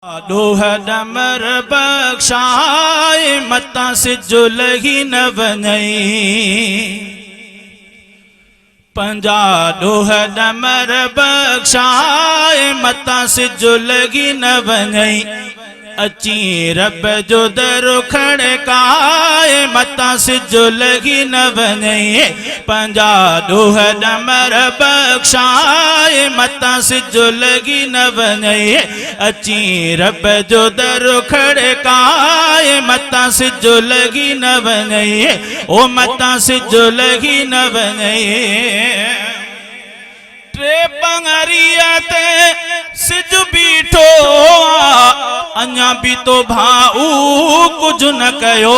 डोह डमर बख्शाए मता से जो लगी न बनई पंजा डोह डमर बख्शाए मता से जो लगी न बनई अची रब जो दर खड़काए मता से जो लगी न बनई पंजा डोह डमर बख्शाए मता से जो लगी न बनई अची रब जो दर खड़काए मता से जो लगी न बनई ओ मता से जो लगी न बनई ट्रे पंगरिया ते सिज बीठो अन्या भी तो भाऊ कुछ न कयो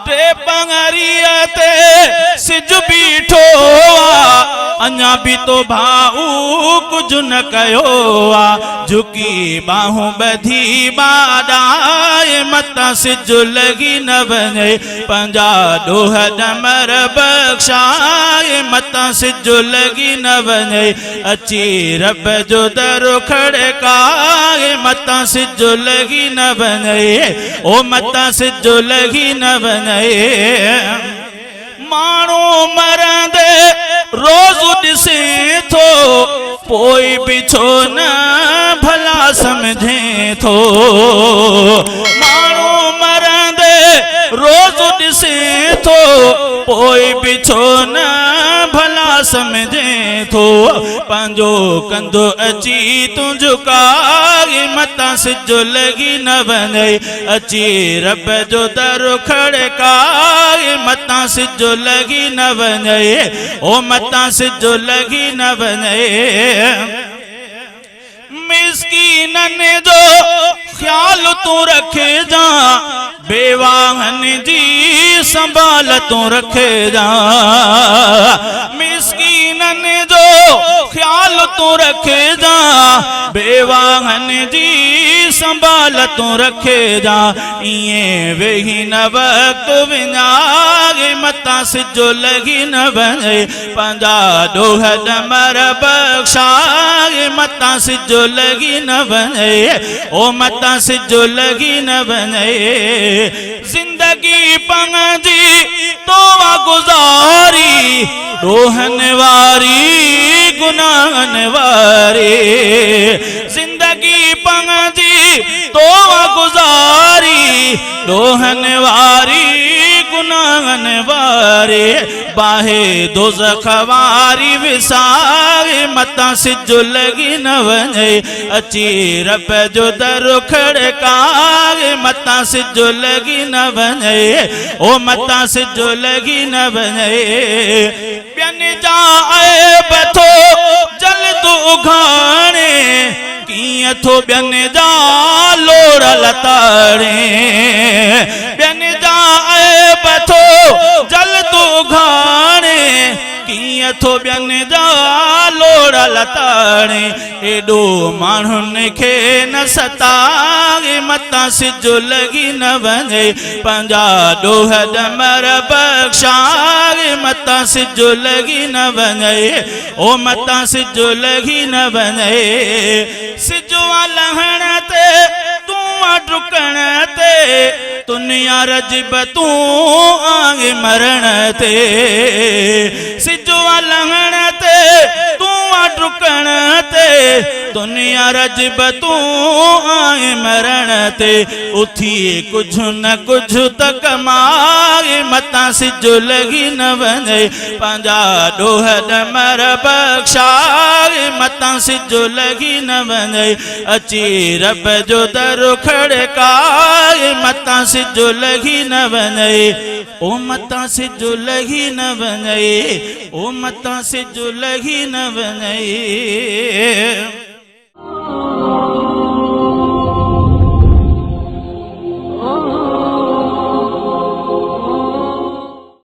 ट्रे पंगरिया ते सिज बीठो अन्या भी तो भाऊ कुछ न कयो झुकी बाहों बधी बाडाए मता सिज लगी न बने पंजा डोह डमर बख्शाए मता सिज लगी न बने अची रब जो दर खड़काए मता सिज लगी न बने ओ मता सिज लगी न बने मानो मरंदे रोज दिसे थो पोई बिछो न भला समझे थो मानो मरंदे रोज दिसे थो पोई बिछो न भला समझे थो पंजो कंधो अची तू झुकाए मता सिजो लगी न बने अची रब जो दर खड़काए मता सिजो लगी न बने ओ मता सिजो लगी न बने मिस्कीनन जो ख्याल तू रखे जा बेवाहन जी संभाल तू रखे जा मिस्कीनन जो ख्याल तू रखे जा बेवाहन जी संभाल तू रखे जा इए वेही न वक्त विनागे मता सिजो लगी न बने पंजा डोह डमर बख्शाए मता सिजो लगी न बने ओ मता सिजो लगी न बने जिंदगी पंजी तो गुजारी रोहन वारी गुनाहन वारी जिंदगी पंजी तो गुजारी रोहन वारी गुनाहन वारे बाहे दोज़ख वारी विसारे मता सिजो लगी न बने अची रब जो दर खड़काए मता सिजो लगी न बने ओ मता सिजो लगी न बने बियन जाए बथो जल्द उघाणे किए थो बियन जा लोड़ लताड़े बियन जाए बथो जल्द उघाणे किए थो बियन जा लोड़ लताड़े एडो माण्हुनि खे न सताए मता सिजो लगी न बने पंजा डोह डमर बख्शाए मता सिजो लगी न बने ओ मता सिजो लगी न बने सिजो लहण ते तू डुकण ते दुनिया रजब तू आगे मरण ते सिजो लहण ते तू डुकण ते दुनिया रजब तू आए मरण ते उथी कुछ न कुछ त कमाए मता सिजो लगी न बने पंजा डोह डमर बख्शाए मता सिजो लगी न बने अची रब जो दर खड़काए मता सिजो लगी न बने ओ मता सिजो लगी न बने ओ मता सिजो लगी न बने